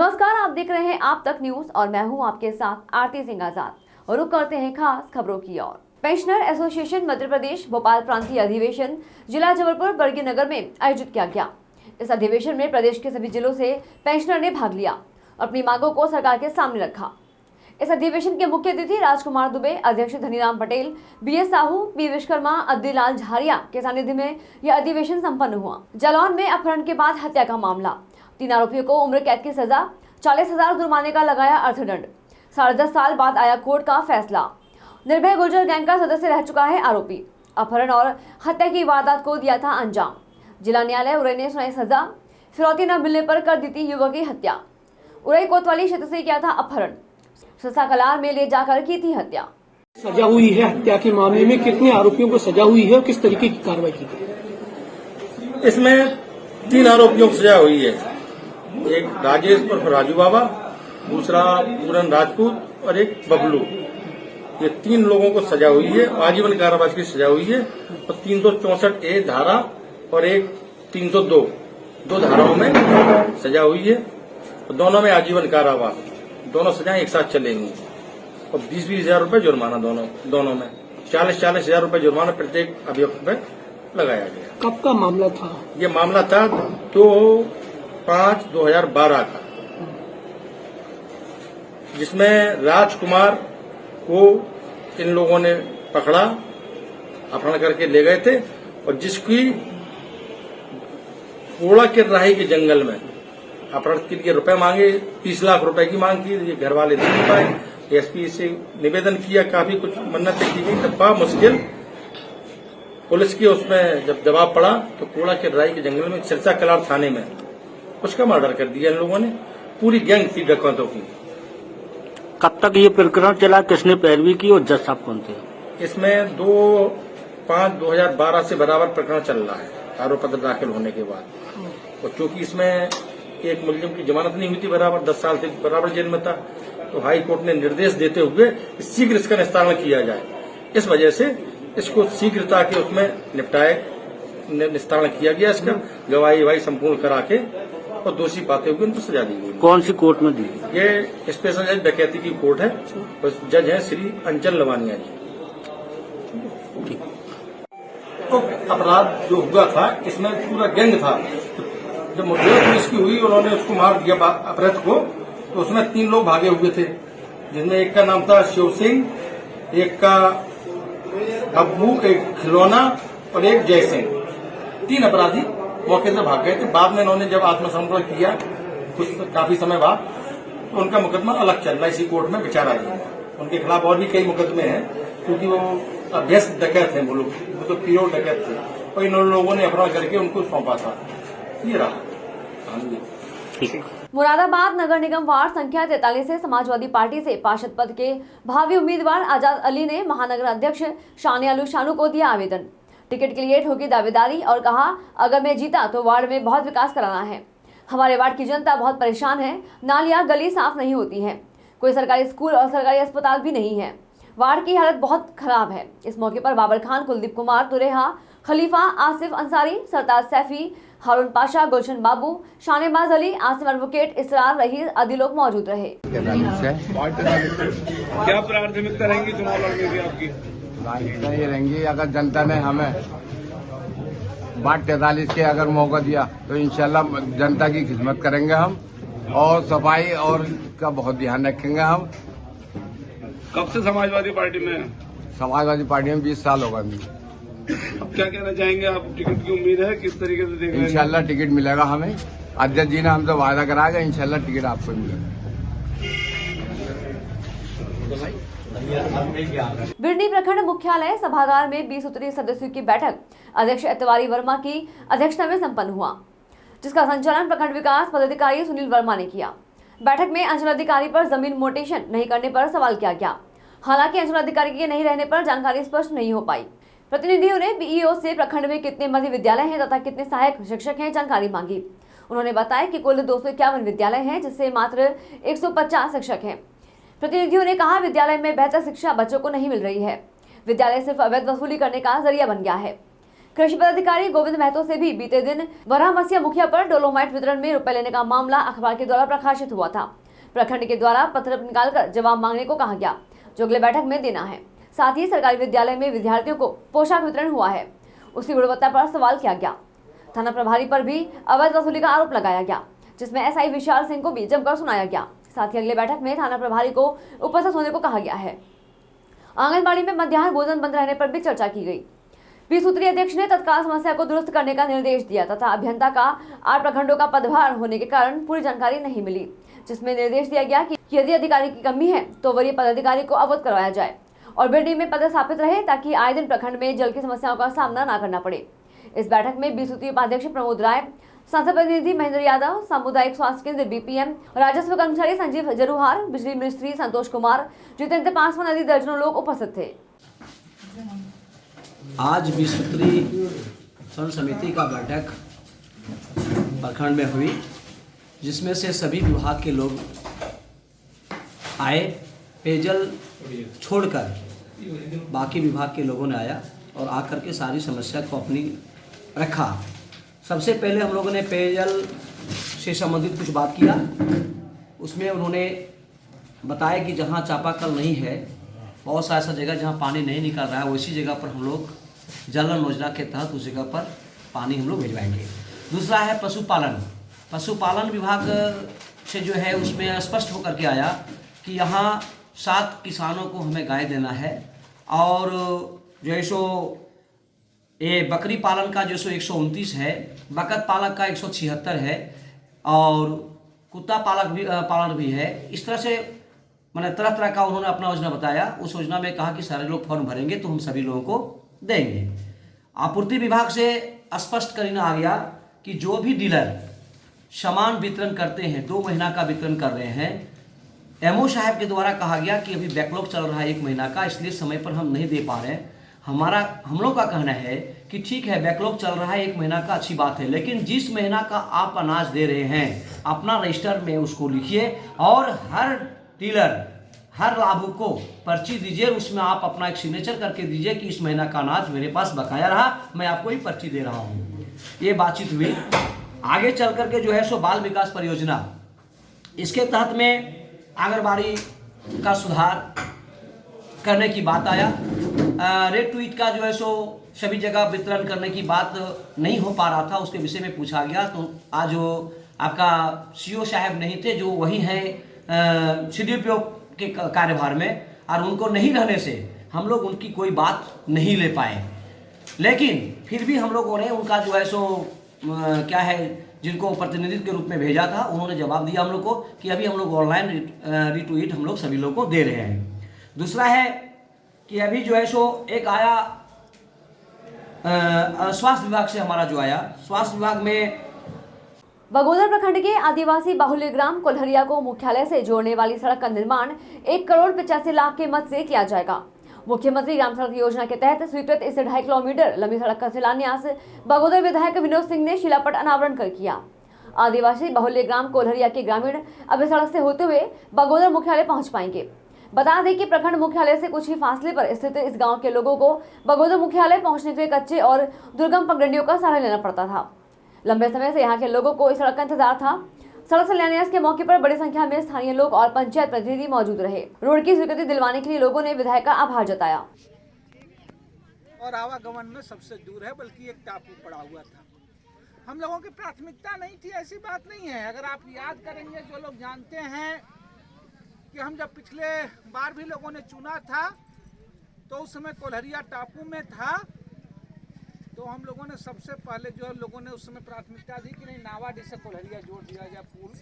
नमस्कार, आप देख रहे हैं आप तक न्यूज और मैं हूं आपके साथ आरती सिंह आजाद और रुक करते हैं खास खबरों की ओर। पेंशनर एसोसिएशन मध्य प्रदेश भोपाल प्रांतीय अधिवेशन जिला जबलपुर बरगी नगर में आयोजित किया गया। इस अधिवेशन में प्रदेश के सभी जिलों से पेंशनर ने भाग लिया और अपनी मांगों को सरकार के सामने रखा। इस अधिवेशन के मुख्य अतिथि राजकुमार दुबे, अध्यक्ष धनीराम पटेल, BS साहू, B विश्वकर्मा, अब्दुलाल झारिया के सानिध्य में यह अधिवेशन संपन्न हुआ। जालौन में अपहरण के बाद हत्या का मामला, 3 आरोपियों को उम्र कैद की सजा, 40,000 जुर्माने का लगाया अर्थदंड। 10.5 साल बाद आया कोर्ट का फैसला। निर्भय गुर्जर गैंग का सदस्य रह चुका है आरोपी। अपहरण और हत्या की वारदात को दिया था अंजाम। जिला न्यायालय उरई ने सुनाई सजा। फिरौती न मिलने पर कर दी थी युवक की हत्या। उरई कोतवाली क्षेत्र से किया था अपहरण, ससा कलार में ले जाकर की थी हत्या। सजा हुई है हत्या के मामले में, कितने आरोपियों को सजा हुई है और किस तरीके की कार्रवाई की गई? इसमें 3 आरोपियों को सजा हुई है। एक राजेश उर्फ राजू बाबा, दूसरा पूरन राजपूत और एक बबलू। ये 3 लोगों को सजा हुई है, आजीवन कारावास की सजा हुई है और 364A धारा और एक 302 दो धाराओं में सजा हुई है और दोनों में आजीवन कारावास। दोनों सजाएं एक साथ चलेंगी और 20-20 हजार रूपये जुर्माना दोनों में 40-40 हजार रूपये जुर्माना प्रत्येक अभियुक्त पे लगाया गया। कब का मामला था? ये मामला था 2/5/2012 का, जिसमें राजकुमार को इन लोगों ने पकड़ा, अपहरण करके ले गए थे और जिसकी कोड़ा के राही के जंगल में अपहरण के लिए रुपए मांगे, 30 लाख रुपए की मांग की। ये घर वाले दे नहीं पाए। एसपी से निवेदन किया, काफी कुछ मन्नतें की गई, तब मुश्किल पुलिस की उसमें जब दबाव पड़ा तो कोड़ा के राही के जंगल में सिरसा कलार थाने में उसका मर्डर कर दिया इन लोगों ने। पूरी गैंग थी डकैतों की। कब तक ये प्रकरण चला, किसने पैरवी की और जज साहब कौन थे? इसमें 2/5/2012 से बराबर प्रकरण चल रहा है, आरोप पत्र दाखिल होने के बाद। और चूंकि इसमें एक मुलजिम की जमानत नहीं हुई थी, बराबर 10 साल से बराबर जेल में था, तो हाई कोर्ट ने निर्देश देते हुए शीघ्र इसका निस्तारण किया जाए। इस वजह से इसको शीघ्रता के उसमें निस्तारण किया गया। इसका गवाही वाही संपूर्ण करा के और दोषी पाते हुए उनको सजा दी गई। कौन सी कोर्ट में दी? ये स्पेशल जज डकैती की कोर्ट है, जज है श्री अंचल लवानिया जी। तो अपराध जो हुआ था इसमें पूरा गैंग था। जब मुठभेड़ पुलिस की हुई, उन्होंने उसको मार दिया अपराध को, तो उसमें 3 लोग भागे हुए थे, जिसमें एक का नाम था शिव सिंह, एक का अब्बू, एक खिलौना और एक जय सिंह। 3 अपराधी मौके से भाग गए थे। बाद में इन्होंने जब आत्मसमर्पण किया कुछ काफी समय बाद, तो उनका मुकदमा अलग चल रहा है, इसी कोर्ट में विचारा गया। उनके खिलाफ और भी कई मुकदमे हैं, क्योंकि वो अभ्यस्त डकैत थे, वो तो प्योर डकैत थे और इन लोगों ने अपहरण करके उनको सौंपा था। ये रहा। मुरादाबाद नगर निगम वार्ड संख्या 43 से समाजवादी पार्टी से पार्षद पद के भावी उम्मीदवार आजाद अली ने महानगर अध्यक्ष शानियालू शानू को दिया आवेदन। टिकट के लिए ठोकी दावेदारी और कहा, अगर मैं जीता तो वार्ड में बहुत विकास कराना है। हमारे वार्ड की जनता बहुत परेशान है, नालियां गली साफ नहीं होती हैं, कोई सरकारी स्कूल और सरकारी अस्पताल भी नहीं है, वार्ड की हालत बहुत खराब है। इस मौके पर बाबर खान, कुलदीप कुमार तुरेहा, खलीफा, आसिफ अंसारी, सरताज सैफी, हारून पाशा, गुलशन बाबू, शानेबाज अली, आसिम एडवोकेट, इसरार रहीज आदि लोग मौजूद रहे। क्या प्राथमिकता रहेंगी चुनाव लड़ने की आपकी? प्राथमिकता ये रहेंगी, अगर जनता ने हमें वार्ड 43 के अगर मौका दिया तो इंशाल्लाह जनता की खिदमत करेंगे हम, और सफाई और का बहुत ध्यान रखेंगे हम। कब से समाजवादी पार्टी में हैं? समाजवादी पार्टी में 20 साल होगा। अब क्या कहना चाहेंगे आप? टिकट की उम्मीद है, किस तरीके से देख रहे हैं? इंशाल्लाह टिकट मिलेगा हमें। अध्यक्ष जी ने हमसे वादा कराया, इंशाल्लाह टिकट आपको मिलेगा। बिरनी प्रखंड मुख्यालय सभागार में 20 सूत्रीय सदस्यों की बैठक अध्यक्ष इतवारी वर्मा की अध्यक्षता में संपन्न हुआ, जिसका संचालन प्रखंड विकास पदाधिकारी सुनील वर्मा ने किया। बैठक में अंचलाधिकारी पर जमीन मोटेशन नहीं करने पर सवाल किया गया। हालांकि अंचलाधिकारी के नहीं रहने पर जानकारी स्पष्ट नहीं हो पाई। प्रतिनिधियों ने BEO से प्रखंड में कितने मध्य विद्यालय हैं तथा कितने सहायक शिक्षक हैं जानकारी मांगी। उन्होंने बताया कि कुल 251 विद्यालय हैं, जिससे मात्र 150 शिक्षक हैं। प्रतिनिधियों ने कहा, विद्यालय में बेहतर शिक्षा बच्चों को नहीं मिल रही है। विद्यालय सिर्फ अवैध वसूली करने का जरिया बन गया है। कृषि पदाधिकारी गोविंद महतो से भी बीते दिन वरामसिया मुखिया पर डोलोमाइट वितरण में रुपए लेने का मामला अखबार के द्वारा प्रकाशित हुआ था। प्रखंड के द्वारा पत्र निकालकर जवाब मांगने को कहा गया, जो अगले बैठक में देना है। साथ ही सरकारी विद्यालय में विद्यार्थियों को पोशाक वितरण हुआ है, उसकी गुणवत्ता पर सवाल किया गया। थाना प्रभारी पर भी अवैध वसूली का आरोप लगाया गया, जिसमें एसआई विशाल सिंह को भी जमकर सुनाया गया। साथ ही अगले बैठक में थाना प्रभारी को उपस्थित होने को कहा गया है। आंगनबाड़ी में मध्याह्न भोजन बंद रहने पर भी चर्चा की गई। 20 सूत्रीय अध्यक्ष ने तत्काल समस्या को दुरुस्त करने का निर्देश दिया तथा अभियंता का 8 प्रखंडों का पदभार होने के कारण पूरी जानकारी नहीं मिली, जिसमें निर्देश दिया गया कि यदि अधिकारी की कमी है तो वरीय पदाधिकारी को अवगत करवाया जाए और बिरडी में पदस्थापित रहे, ताकि आए दिन प्रखंड में जल की समस्याओं का सामना न करना पड़े। इस बैठक में 20 सूत्रीय उपाध्यक्ष प्रमोद राय, सांसद प्रतिनिधि महेंद्र यादव, सामुदायिक स्वास्थ्य केंद्र बीपीएम, राजस्व कर्मचारी संजीव जरूहार, बिजली मिस्त्री संतोष कुमार, जितेंद्र पासवान आदि दर्जनों लोग उपस्थित थे। आज 20 सूत्री संघ समिति का बैठक प्रखंड में हुई, जिसमें से सभी विभाग के लोग आए। पेयजल छोड़कर बाकी विभाग के लोगों ने आया और आकर के सारी समस्या को अपनी रखा। सबसे पहले हम लोगों ने पेयजल से संबंधित कुछ बात किया। उसमें उन्होंने बताया कि जहाँ चापाकल नहीं है, बहुत सा ऐसा जगह जहाँ पानी नहीं निकल रहा है, वैसी जगह पर हम लोग जल योजना के तहत उस जगह पर पानी हम लोग भिजवाएंगे। दूसरा है पशुपालन। पशुपालन विभाग से जो है उसमें स्पष्ट होकर के आया कि यहाँ 7 किसानों को हमें गाय देना है और जो है सो ये बकरी पालन का जो सो 129 है, बकत पालक का 176 है और कुत्ता पालन भी है। इस तरह से मैंने तरह तरह का उन्होंने अपना योजना बताया। उस योजना में कहा कि सारे लोग फॉर्म भरेंगे तो हम सभी लोगों को देंगे। आपूर्ति विभाग से स्पष्ट करना आ गया कि जो भी डीलर सामान वितरण करते हैं, 2 महीना का वितरण कर रहे हैं, एमओ साहब के द्वारा कहा गया कि अभी बैकलॉग चल रहा है 1 महीना का, इसलिए समय पर हम नहीं दे पा रहे हैं। हम लोग का कहना है कि ठीक है, बैकलॉग चल रहा है 1 महीना का, अच्छी बात है, लेकिन जिस महीना का आप अनाज दे रहे हैं अपना रजिस्टर में उसको लिखिए और हर डीलर, हर लाभुक को पर्ची दीजिए। उसमें आप अपना एक सिग्नेचर करके दीजिए कि इस महीना का अनाज मेरे पास बकाया रहा, मैं आपको ही पर्ची दे रहा हूँ। ये बातचीत हुई। आगे चल करके जो है सो बाल विकास परियोजना, इसके तहत में आंगनबाड़ी का सुधार करने की बात आया। रेड ट्वीट का जो है सो सभी जगह वितरण करने की बात नहीं हो पा रहा था, उसके विषय में पूछा गया। तो आज जो आपका सीओ साहब नहीं थे, जो वही हैं CDPO के कार्यभार में, और उनको नहीं रहने से हम लोग उनकी कोई बात नहीं ले पाए। लेकिन फिर भी हम लोगों ने उनका जो है सो क्या है, जिनको प्रतिनिधित्व के रूप में भेजा था, उन्होंने जवाब दिया हम लोग को कि अभी हम लोग ऑनलाइन रिट्वीट हम लोग सभी लोग को दे रहे हैं। दूसरा है कि अभी जो है सो एक आया स्वास्थ्य विभाग से, हमारा जो आया स्वास्थ्य विभाग में बगोदर प्रखंड के आदिवासी बाहुल्य ग्राम कोल्हरिया को मुख्यालय से जोड़ने वाली सड़क का निर्माण 1,85,00,000 के मद से किया जाएगा। मुख्यमंत्री ग्राम सड़क योजना के तहत स्वीकृत इस 2.5 किलोमीटर लंबी सड़क का शिलान्यास बगोदर विधायक विनोद सिंह ने शिलापट अनावरण कर किया। आदिवासी बाहुल्य ग्राम कोल्हरिया के ग्रामीण अब इस सड़क से होते हुए बगोदर मुख्यालय पहुंच पाएंगे। बता दें कि प्रखंड मुख्यालय से कुछ ही फासले पर स्थित इस गांव के लोगों को बगोदर मुख्यालय पहुंचने के लिए कच्चे और दुर्गम पगडंडियों का सहारा लेना पड़ता था। लंबे समय से यहाँ के लोगों को इस सड़क का इंतजार था। सड़क शिलान्यास के मौके पर बड़ी संख्या में स्थानीय लोग और पंचायत प्रतिनिधि मौजूद रहे। रोड की स्वीकृति दिलवाने के लिए लोगों ने विधायक का आभार जताया। और आवागमन में सबसे दूर है, बल्कि एक टापू पड़ा हुआ था। हम लोगों की प्राथमिकता नहीं थी, ऐसी बात नहीं है। अगर आप याद करेंगे, जो लोग जानते हैं कि हम जब पिछले बार भी लोगों ने चुना था तो उस समय कोल्हरिया टापू में था, तो हम लोगों ने सबसे पहले जो है लोगों ने उस समय प्राथमिकता दी कि नहीं, नावाडीह से कोल्हरिया जोड़ दिया जाए पुल।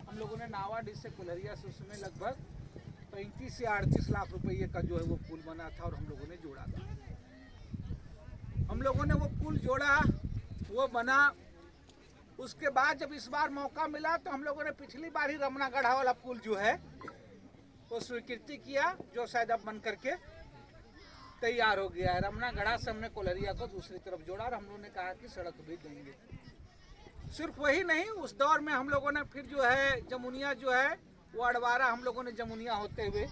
हम लोगों ने नावाडीह से कोल्हरिया से उसमें लगभग 35 से 38 लाख रुपये का जो है वो पुल बना था और हम लोगों ने जोड़ा था। हम लोगों ने वो पुल जोड़ा, वो बना। उसके बाद जब इस बार मौका मिला तो हम लोगों ने पिछली बार ही रमनागढ़ा वाला पुल जो है वो स्वीकृति किया, जो शायद अब बन करके तैयार हो गया है। रमनागढ़ा से हमने कोल्हरिया को दूसरी तरफ जोड़ा और हम लोगों ने कहा कि सड़क भी देंगे। सिर्फ वही नहीं, उस दौर में हम लोगों ने फिर जो है जमुनिया जो है वो अडवारा हम लोगों ने जमुनिया होते हुए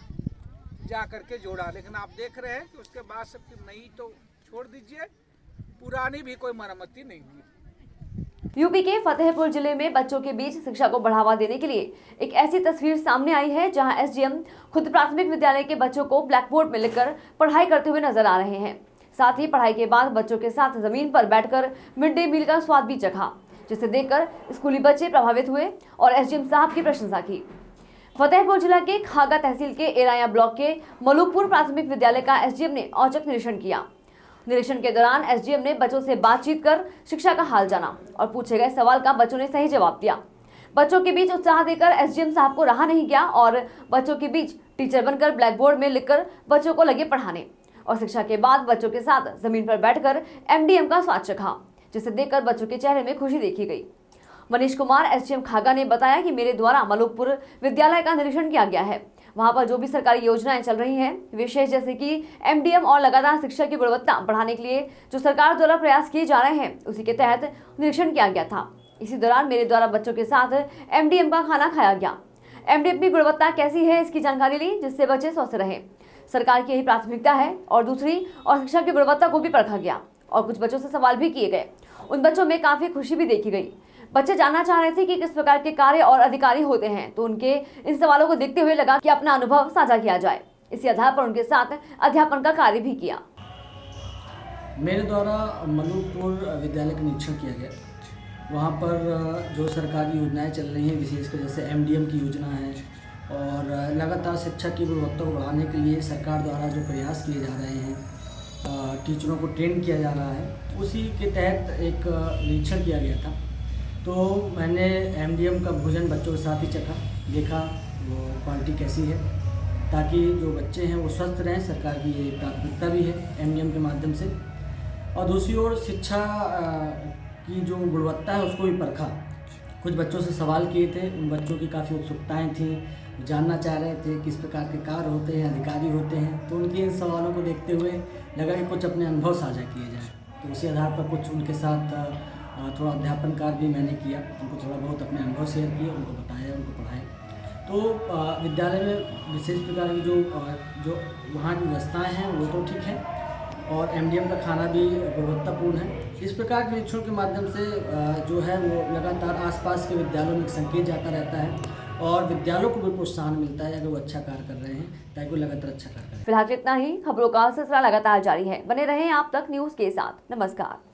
जा करके जोड़ा। लेकिन आप देख रहे हैं कि उसके बाद सब नई तो छोड़ दीजिए, पुरानी भी कोई मरम्मती नहीं हुई। यूपी के फतेहपुर जिले में बच्चों के बीच शिक्षा को बढ़ावा देने के लिए एक ऐसी तस्वीर सामने आई है जहां एसडीएम खुद प्राथमिक विद्यालय के बच्चों को ब्लैक बोर्ड में लिखकर पढ़ाई करते हुए नजर आ रहे हैं। साथ ही पढ़ाई के बाद बच्चों के साथ जमीन पर बैठकर मिड डे मील का स्वाद भी चखा, जिसे देखकर स्कूली बच्चे प्रभावित हुए और एसडीएम साहब की प्रशंसा की। फतेहपुर जिला के खागा तहसील के एराया ब्लॉक के मलुकपुर प्राथमिक विद्यालय का एसडीएम ने औचक निरीक्षण किया। निरीक्षण के दौरान एसडीएम ने बच्चों से बातचीत कर शिक्षा का हाल जाना और पूछे गए सवाल का बच्चों ने सही जवाब दिया। बच्चों के बीच उत्साह देकर एसडीएम साहब को रहा नहीं गया और बच्चों के बीच टीचर बनकर ब्लैक बोर्ड में लिखकर बच्चों को लगे पढ़ाने और शिक्षा के बाद बच्चों के साथ जमीन पर बैठकर एमडीएम का स्वाद चखा, जिसे देखकर बच्चों के चेहरे में खुशी देखी गई। मनीष कुमार एसडीएम खागा ने बताया कि मेरे द्वारा मलुकपुर विद्यालय का निरीक्षण किया गया है। वहां पर जो भी सरकारी योजनाएं चल रही हैं, विशेष जैसे कि एमडीएम और लगातार शिक्षा की गुणवत्ता बढ़ाने के लिए जो सरकार द्वारा प्रयास किए जा रहे हैं, उसी के तहत निरीक्षण किया गया था। इसी दौरान मेरे द्वारा बच्चों के साथ एमडीएम का खाना खाया गया। एमडीएम की गुणवत्ता कैसी है इसकी जानकारी ली, जिससे बच्चे स्वस्थ रहे। सरकार की यही प्राथमिकता है और दूसरी और शिक्षा की गुणवत्ता को भी परखा गया और कुछ बच्चों से सवाल भी किए गए। उन बच्चों में काफी खुशी भी देखी गई। बच्चे जानना चाह रहे थे कि किस प्रकार के कार्य और अधिकारी होते हैं, तो उनके इन सवालों को देखते हुए लगा कि अपना अनुभव साझा किया जाए। इसी आधार पर उनके साथ अध्यापन का कार्य भी किया। मेरे द्वारा मलुकपुर विद्यालय का निरीक्षण किया गया। वहाँ पर जो सरकारी योजनाएं चल रही हैं, विशेषकर जैसे एमडीएम की योजना है और लगातार शिक्षा की गुणवत्ता को बढ़ाने के लिए सरकार द्वारा जो प्रयास किए जा रहे हैं, टीचरों को ट्रेन किया जा रहा है, उसी के तहत एक निरीक्षण किया गया था। तो मैंने एमडीएम का भोजन बच्चों के साथ ही चखा, देखा वो क्वालिटी कैसी है, ताकि जो बच्चे हैं वो स्वस्थ रहें। सरकार की ये प्राथमिकता भी है एमडीएम के माध्यम से। और दूसरी ओर शिक्षा की जो गुणवत्ता है उसको भी परखा। कुछ बच्चों से सवाल किए थे, उन बच्चों की काफ़ी उत्सुकताएँ थीं, जानना चाह रहे थे किस प्रकार के कार्य होते हैं, अधिकारी होते हैं। तो उनके इन सवालों को देखते हुए लगा कि कुछ अपने अनुभव साझा किए जाए। तो उसी आधार पर कुछ उनके साथ थोड़ा अध्यापन कार्य भी मैंने किया। उनको थोड़ा बहुत अपने अनुभव शेयर किए, उनको बताया, उनको पढ़ाया। तो विद्यालय में विशेष प्रकार की जो वहाँ की व्यवस्थाएँ हैं वो तो ठीक है और एमडीएम का खाना भी गुणवत्तापूर्ण है। इस प्रकार के निरीक्षणों के माध्यम से जो है वो लगातार आसपास के विद्यालयों में संकेत जाता रहता है और विद्यालयों को भी प्रोत्साहन मिलता है अगर वो अच्छा कार्य कर रहे हैं, ताकि वो लगातार अच्छा कार्य करें। फिलहाल इतना ही। खबरों का सिलसिला लगातार जारी है। बने रहें आप तक न्यूज के साथ। नमस्कार।